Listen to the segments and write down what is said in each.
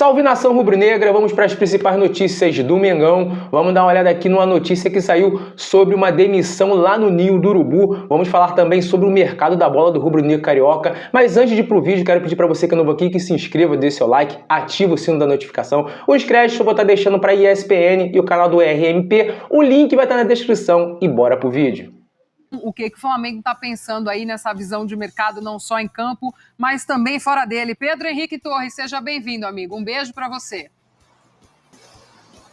Salve nação rubro-negra, vamos para as principais notícias do Mengão. Vamos dar uma olhada aqui numa notícia que saiu sobre uma demissão lá no Ninho do Urubu. Vamos falar também sobre o mercado da bola do rubro-negro carioca. Mas antes de ir pro vídeo, quero pedir para você que é novo aqui que se inscreva, dê seu like, ativa o sino da notificação. Os créditos eu vou estar deixando para a ESPN e o canal do RMP. O link vai estar na descrição e bora pro vídeo. O que o Flamengo está pensando aí nessa visão de mercado, não só em campo, mas também fora dele. Pedro Henrique Torres, seja bem-vindo, amigo. Um beijo para você.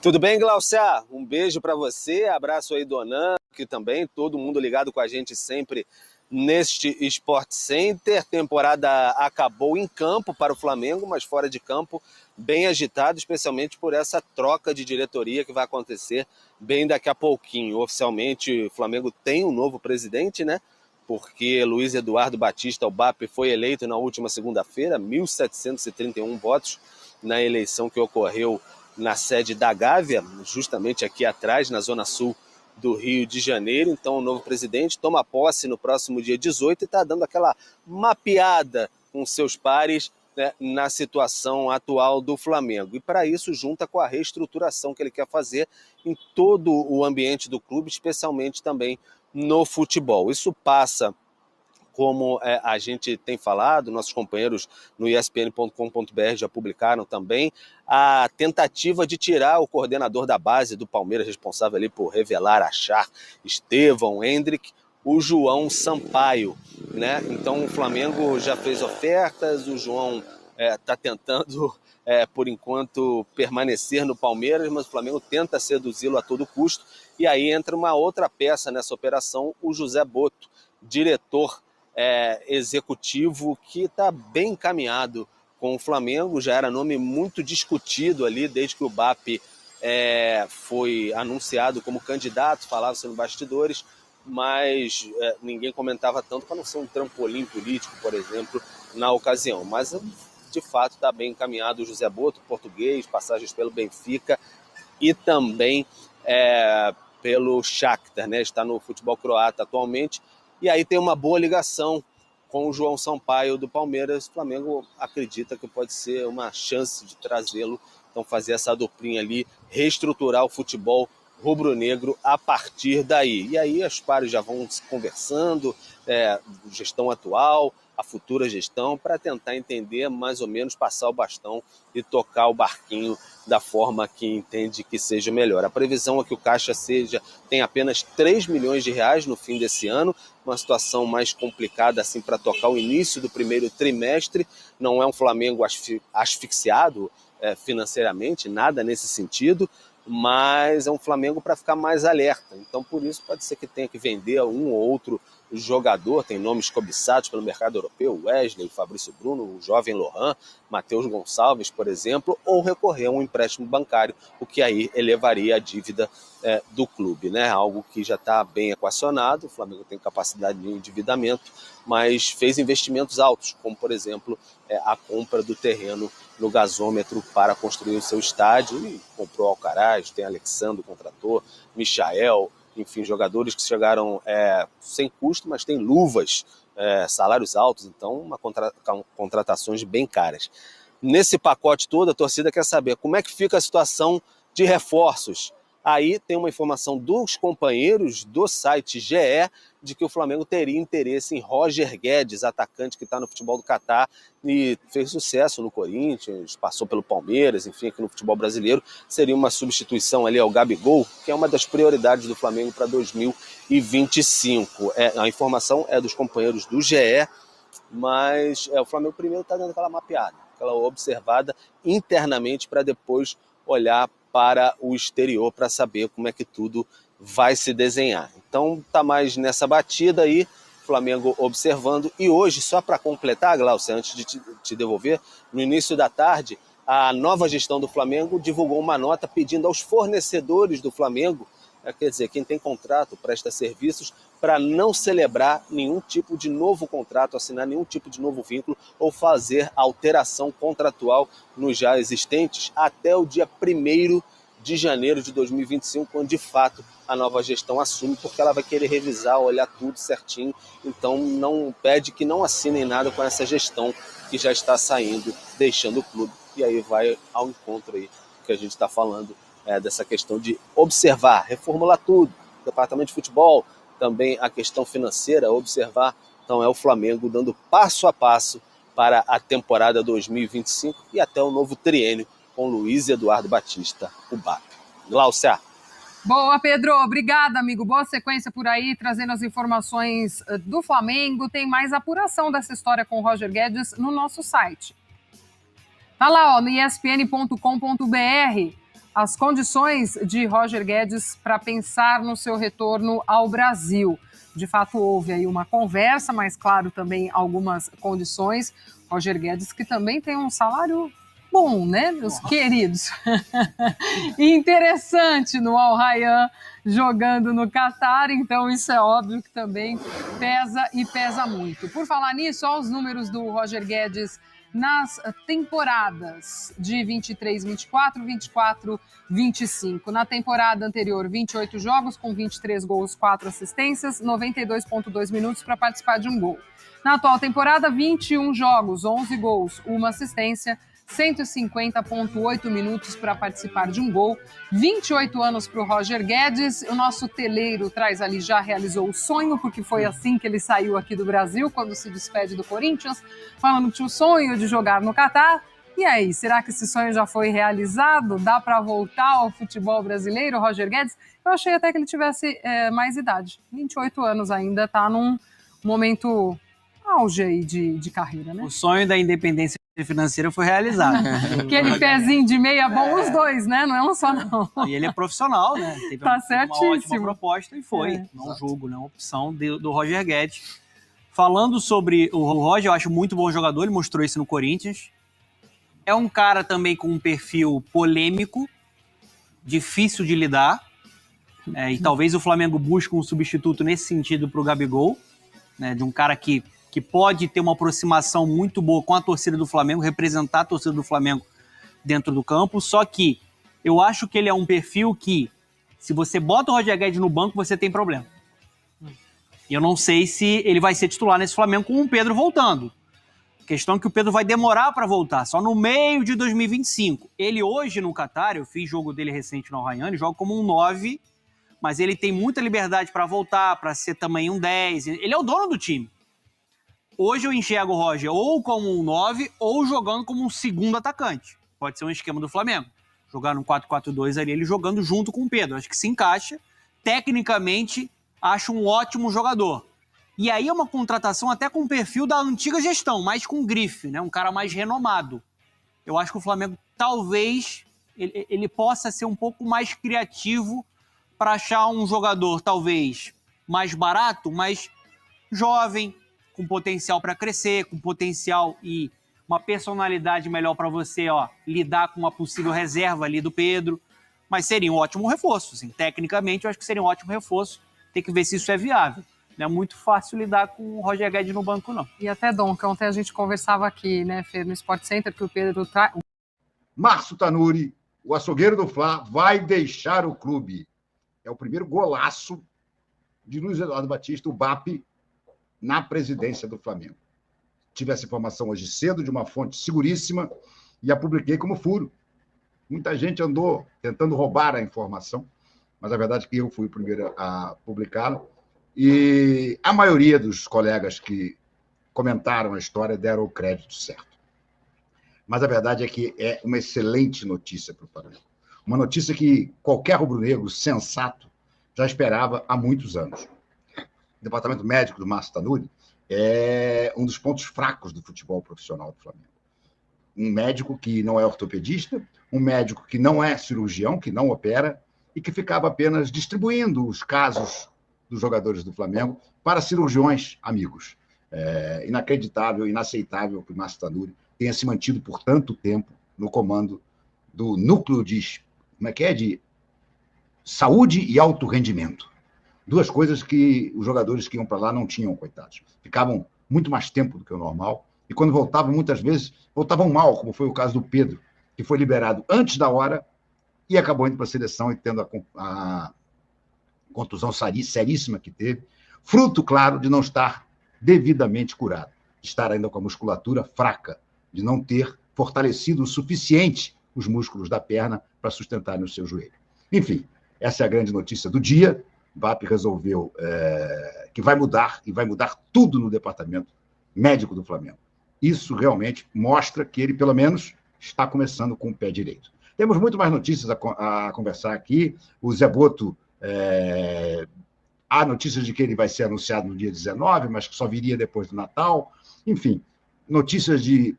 Tudo bem, Glaucia? Um beijo para você, abraço aí, Donan, que também, todo mundo ligado com a gente sempre neste Sport Center. Temporada acabou em campo para o Flamengo, mas fora de campo bem agitado, especialmente por essa troca de diretoria que vai acontecer bem daqui a pouquinho. Oficialmente, o Flamengo tem um novo presidente, né? Porque Luiz Eduardo Batista, o BAP, foi eleito na última segunda-feira, 1.731 votos na eleição que ocorreu na sede da Gávea, justamente aqui atrás, na zona sul do Rio de Janeiro. Então, o novo presidente toma posse no próximo dia 18 e está dando aquela mapeada com seus pares, né, na situação atual do Flamengo. E para isso junta com a reestruturação que ele quer fazer em todo o ambiente do clube, especialmente também no futebol. Isso passa, como a gente tem falado, nossos companheiros no espn.com.br já publicaram também, a tentativa de tirar o coordenador da base do Palmeiras, responsável ali por revelar, achar Estevão, Hendrick, o João Sampaio, né? Então o Flamengo já fez ofertas, o João está tentando, por enquanto, permanecer no Palmeiras, mas o Flamengo tenta seduzi-lo a todo custo. E aí entra uma outra peça nessa operação, o José Boto, diretor executivo, que está bem encaminhado com o Flamengo, já era nome muito discutido ali desde que o BAP foi anunciado como candidato, falava-se nos bastidores, mas ninguém comentava tanto para não ser um trampolim político, por exemplo, na ocasião. Mas, de fato, está bem encaminhado o José Boto, português, passagens pelo Benfica e também pelo Shakhtar, né? Está no futebol croata atualmente. E aí tem uma boa ligação com o João Sampaio do Palmeiras. O Flamengo acredita que pode ser uma chance de trazê-lo, então fazer essa duplinha ali, reestruturar o futebol rubro-negro a partir daí. E aí as pares já vão se conversando, gestão atual, a futura gestão, para tentar entender mais ou menos, passar o bastão e tocar o barquinho da forma que entende que seja melhor. A previsão é que o caixa tem apenas 3 milhões de reais no fim desse ano, uma situação mais complicada assim para tocar o início do primeiro trimestre. Não é um Flamengo asfixiado financeiramente, nada nesse sentido, mas é um Flamengo para ficar mais alerta. Então, por isso, pode ser que tenha que vender um ou outro jogador. Tem nomes cobiçados pelo mercado europeu, Wesley, Fabrício Bruno, o jovem Lohan, Matheus Gonçalves, por exemplo, ou recorrer a um empréstimo bancário, o que aí elevaria a dívida do clube, né? Algo que já está bem equacionado. O Flamengo tem capacidade de endividamento, mas fez investimentos altos, como, por exemplo, a compra do terreno no gasômetro para construir o seu estádio, e comprou Alcaraz, tem Alexandre, contratou, Michael, enfim, jogadores que chegaram sem custo, mas tem luvas, salários altos, então contratações bem caras. Nesse pacote todo, a torcida quer saber como é que fica a situação de reforços. Aí tem uma informação dos companheiros do site GE de que o Flamengo teria interesse em Roger Guedes, atacante que está no futebol do Catar e fez sucesso no Corinthians, passou pelo Palmeiras, enfim, aqui no futebol brasileiro. Seria uma substituição ali ao Gabigol, que é uma das prioridades do Flamengo para 2025. A informação é dos companheiros do GE, mas o Flamengo primeiro está dando aquela mapeada, aquela observada internamente para depois olhar para o exterior para saber como é que tudo vai se desenhar. Então tá mais nessa batida aí, Flamengo observando. E hoje, só para completar, Glaucia, antes de te devolver, no início da tarde, a nova gestão do Flamengo divulgou uma nota pedindo aos fornecedores do Flamengo, quer dizer, quem tem contrato, presta serviços, para não celebrar nenhum tipo de novo contrato, assinar nenhum tipo de novo vínculo ou fazer alteração contratual nos já existentes até o dia 1º de janeiro de 2025, quando de fato a nova gestão assume, porque ela vai querer revisar, olhar tudo certinho. Então não pede que não assinem nada com essa gestão que já está saindo, deixando o clube e aí vai ao encontro aí que a gente está falando, dessa questão de observar, reformular tudo, o departamento de futebol, também a questão financeira, observar. Então é o Flamengo dando passo a passo para a temporada 2025 e até o novo triênio com Luiz Eduardo Batista, o BAP. Glaucia. Boa, Pedro. Obrigada, amigo. Boa sequência por aí, trazendo as informações do Flamengo. Tem mais apuração dessa história com o Roger Guedes no nosso site. Tá lá, no espn.com.br, as condições de Roger Guedes para pensar no seu retorno ao Brasil. De fato, houve aí uma conversa, mas, claro, também algumas condições. Roger Guedes, que também tem um salário bom, né, meus queridos? Interessante no Al Rayyan, jogando no Catar, então isso é óbvio que também pesa e pesa muito. Por falar nisso, olha os números do Roger Guedes nas temporadas de 23-24, 24-25. Na temporada anterior, 28 jogos com 23 gols, 4 assistências, 92,2 minutos para participar de um gol. Na atual temporada, 21 jogos, 11 gols, 1 assistência, 150,8 minutos para participar de um gol, 28 anos para o Roger Guedes. O nosso teleiro traz ali, já realizou o sonho, porque foi assim que ele saiu aqui do Brasil, quando se despede do Corinthians, falando que tinha o sonho de jogar no Catar. E aí, será que esse sonho já foi realizado? Dá para voltar ao futebol brasileiro, Roger Guedes? Eu achei até que ele tivesse mais idade, 28 anos ainda, está num momento auge aí de carreira, né? O sonho da independência financeira foi realizado. Aquele pezinho de meia bom, os dois, né? Não é um só, não. E ele é profissional, né? Teve Tá uma certíssimo. ótima proposta e foi. Não julgo, né? Uma opção do Roger Guedes. Falando sobre o Roger, eu acho muito bom jogador, ele mostrou isso no Corinthians. É um cara também com um perfil polêmico, difícil de lidar. E talvez o Flamengo busque um substituto nesse sentido para o Gabigol, né? De um cara que pode ter uma aproximação muito boa com a torcida do Flamengo, representar a torcida do Flamengo dentro do campo, só que eu acho que ele é um perfil que, se você bota o Roger Guedes no banco, você tem problema. E eu não sei se ele vai ser titular nesse Flamengo com o Pedro voltando. A questão é que o Pedro vai demorar para voltar, só no meio de 2025. Ele hoje no Catar, eu fiz jogo dele recente no Al Rayyan, ele joga como um 9, mas ele tem muita liberdade para voltar, para ser também um 10. Ele é o dono do time. Hoje eu enxergo o Roger ou como um 9 ou jogando como um segundo atacante. Pode ser um esquema do Flamengo. Jogar no 4-4-2 ali, ele jogando junto com o Pedro. Acho que se encaixa. Tecnicamente, acho um ótimo jogador. E aí é uma contratação até com o perfil da antiga gestão, mais com grife, né? Um cara mais renomado. Eu acho que o Flamengo talvez ele possa ser um pouco mais criativo para achar um jogador talvez mais barato, mas jovem, com potencial para crescer, com potencial e uma personalidade melhor para você, lidar com uma possível reserva ali do Pedro. Mas seria um ótimo reforço, assim. Tecnicamente, eu acho que seria um ótimo reforço. Tem que ver se isso é viável. Não é muito fácil lidar com o Roger Guedes no banco, não. E até, Dom, que ontem a gente conversava aqui, né, Fê, no Sport Center, que o Pedro... Márcio Tanuri, o açougueiro do Fla, vai deixar o clube. É o primeiro golaço de Luiz Eduardo Batista, o BAP, na presidência do Flamengo. Tive essa informação hoje cedo de uma fonte seguríssima e a publiquei como furo. Muita gente andou tentando roubar a informação, mas a verdade é que eu fui o primeiro a publicá-la. E a maioria dos colegas que comentaram a história deram o crédito certo. Mas a verdade é que é uma excelente notícia para o Flamengo. Uma notícia que qualquer rubro-negro sensato já esperava há muitos anos. O departamento médico do Márcio Tanuri é um dos pontos fracos do futebol profissional do Flamengo. Um médico que não é ortopedista, um médico que não é cirurgião, que não opera, e que ficava apenas distribuindo os casos dos jogadores do Flamengo para cirurgiões amigos. É inacreditável, inaceitável que o Márcio Tanuri tenha se mantido por tanto tempo no comando do núcleo de saúde e alto rendimento. Duas coisas que os jogadores que iam para lá não tinham, coitados. Ficavam muito mais tempo do que o normal, e quando voltavam, muitas vezes, voltavam mal, como foi o caso do Pedro, que foi liberado antes da hora e acabou indo para a seleção e tendo a contusão seríssima que teve, fruto, claro, de não estar devidamente curado, de estar ainda com a musculatura fraca, de não ter fortalecido o suficiente os músculos da perna para sustentarem o seu joelho. Enfim, essa é a grande notícia do dia. BAP resolveu que vai mudar, e vai mudar tudo no departamento médico do Flamengo. Isso realmente mostra que ele, pelo menos, está começando com o pé direito. Temos muito mais notícias a conversar aqui. O Zé Boto, há notícias de que ele vai ser anunciado no dia 19, mas que só viria depois do Natal. Enfim, notícias de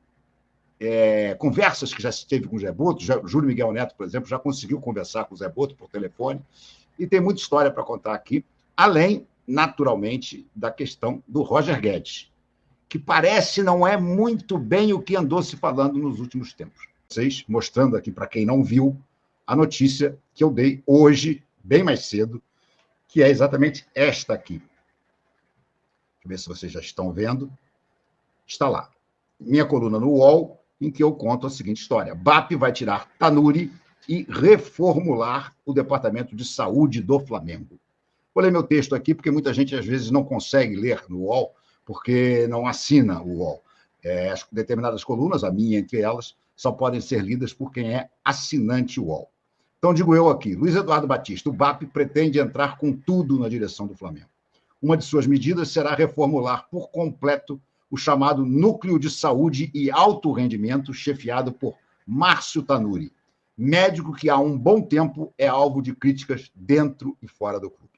conversas que já se teve com o Zé Boto. Júlio Miguel Neto, por exemplo, já conseguiu conversar com o Zé Boto por telefone. E tem muita história para contar aqui, além, naturalmente, da questão do Roger Guedes, que parece não é muito bem o que andou se falando nos últimos tempos. Vocês, mostrando aqui para quem não viu, a notícia que eu dei hoje, bem mais cedo, que é exatamente esta aqui. Deixa eu ver se vocês já estão vendo. Está lá. Minha coluna no UOL, em que eu conto a seguinte história. BAP vai tirar Tanuri e reformular o Departamento de Saúde do Flamengo. Vou ler meu texto aqui, porque muita gente, às vezes, não consegue ler no UOL, porque não assina o UOL. As determinadas colunas, a minha entre elas, só podem ser lidas por quem é assinante UOL. Então, digo eu aqui, Luiz Eduardo Batista, o BAP pretende entrar com tudo na direção do Flamengo. Uma de suas medidas será reformular por completo o chamado Núcleo de Saúde e Alto Rendimento, chefiado por Márcio Tanuri, médico que há um bom tempo é alvo de críticas dentro e fora do clube.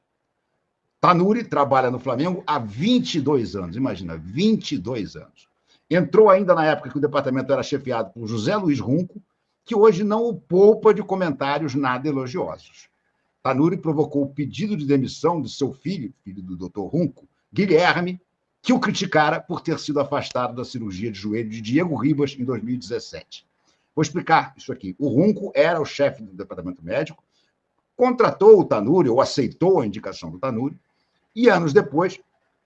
Tanuri trabalha no Flamengo há 22 anos, imagina, 22 anos. Entrou ainda na época que o departamento era chefiado por José Luiz Runco, que hoje não o poupa de comentários nada elogiosos. Tanuri provocou o pedido de demissão de seu filho do Dr. Runco, Guilherme, que o criticara por ter sido afastado da cirurgia de joelho de Diego Ribas em 2017. Vou explicar isso aqui. O Runco era o chefe do departamento médico, contratou o Tanuri, ou aceitou a indicação do Tanuri, e anos depois,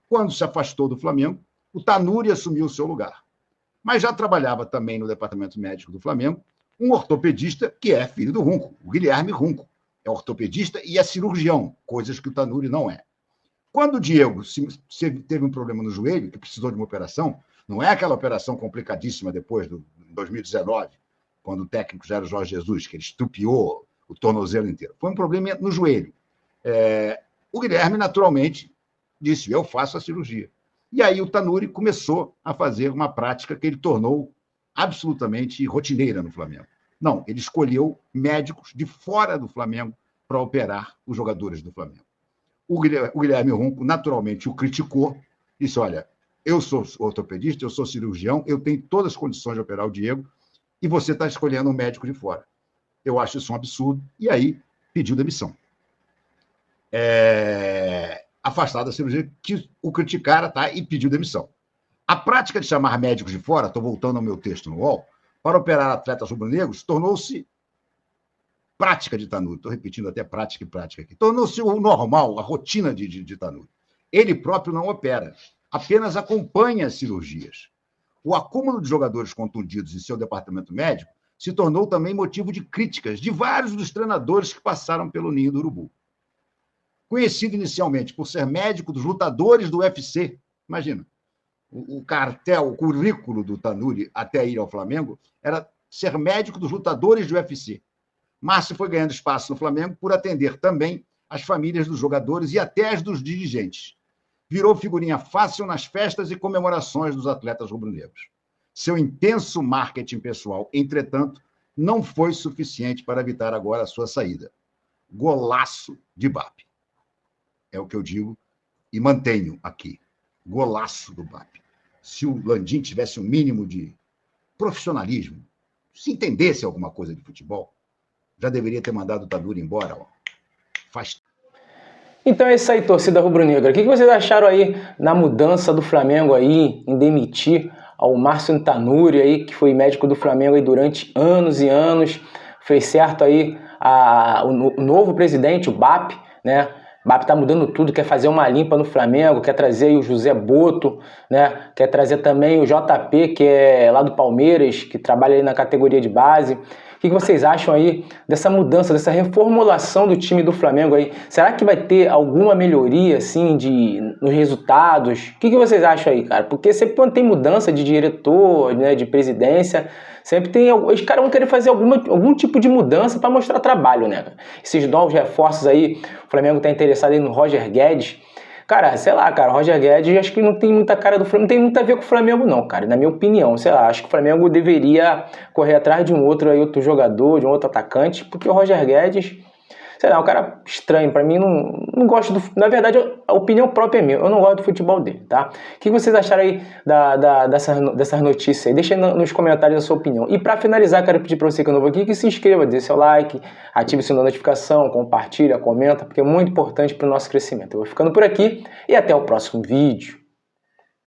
quando se afastou do Flamengo, o Tanuri assumiu o seu lugar. Mas já trabalhava também no departamento médico do Flamengo um ortopedista que é filho do Runco, o Guilherme Runco. É ortopedista e é cirurgião, coisas que o Tanuri não é. Quando o Diego teve um problema no joelho, que precisou de uma operação, não é aquela operação complicadíssima depois de 2019, quando o técnico já era o Jorge Jesus, que ele estupiou o tornozelo inteiro. Foi um problema no joelho. O Guilherme, naturalmente, disse, eu faço a cirurgia. E aí o Tanuri começou a fazer uma prática que ele tornou absolutamente rotineira no Flamengo. Não, ele escolheu médicos de fora do Flamengo para operar os jogadores do Flamengo. O Guilherme Runco, naturalmente, o criticou, disse, olha, eu sou ortopedista, eu sou cirurgião, eu tenho todas as condições de operar o Diego, e você está escolhendo um médico de fora. Eu acho isso um absurdo, e aí pediu demissão. Afastado da cirurgia, que o criticara, tá, e pediu demissão. A prática de chamar médicos de fora, estou voltando ao meu texto no UOL, para operar atletas rubro-negros, tornou-se prática de Tanuri. Estou repetindo até prática e prática aqui. Tornou-se o normal, a rotina de Tanuri. Ele próprio não opera, apenas acompanha as cirurgias. O acúmulo de jogadores contundidos em seu departamento médico se tornou também motivo de críticas de vários dos treinadores que passaram pelo Ninho do Urubu. Conhecido inicialmente por ser médico dos lutadores do UFC, imagina, o cartel, o currículo do Tanuri até ir ao Flamengo era ser médico dos lutadores do UFC. Márcio foi ganhando espaço no Flamengo por atender também as famílias dos jogadores e até as dos dirigentes. Virou figurinha fácil nas festas e comemorações dos atletas rubro-negros. Seu intenso marketing pessoal, entretanto, não foi suficiente para evitar agora a sua saída. Golaço de BAP. É o que eu digo e mantenho aqui. Golaço do BAP. Se o Landim tivesse um mínimo de profissionalismo, se entendesse alguma coisa de futebol, já deveria ter mandado o Tanuri embora. Ó. Então é isso aí, torcida rubro-negra. O que vocês acharam aí na mudança do Flamengo aí, em demitir ao Márcio Tanuri aí, que foi médico do Flamengo aí durante anos e anos? Fez certo aí o novo presidente, o BAP, né? O BAP tá mudando tudo, quer fazer uma limpa no Flamengo, quer trazer aí o José Boto, né? Quer trazer também o JP, que é lá do Palmeiras, que trabalha aí na categoria de base. que vocês acham aí dessa mudança, dessa reformulação do time do Flamengo aí? Será que vai ter alguma melhoria, assim, nos resultados? O que vocês acham aí, cara? Porque sempre quando tem mudança de diretor, né, de presidência, sempre tem... Os caras vão querer fazer algum tipo de mudança para mostrar trabalho, né? Esses novos reforços aí, o Flamengo tá interessado aí no Roger Guedes. Cara, sei lá, cara, Roger Guedes acho que não tem muita cara do Flamengo, não tem muito a ver com o Flamengo não, cara, na minha opinião, sei lá, acho que o Flamengo deveria correr atrás de outro jogador, de um outro atacante, porque o Roger Guedes, sei lá, é um cara estranho, pra mim não gosto na verdade, a opinião própria é minha, eu não gosto do futebol dele, tá? O que vocês acharam aí dessas notícias aí? Deixa aí nos comentários a sua opinião. E pra finalizar, quero pedir pra você que é novo aqui, que se inscreva, dê seu like, ative o sininho da notificação, compartilha, comenta, porque é muito importante pro nosso crescimento. Eu vou ficando por aqui e até o próximo vídeo.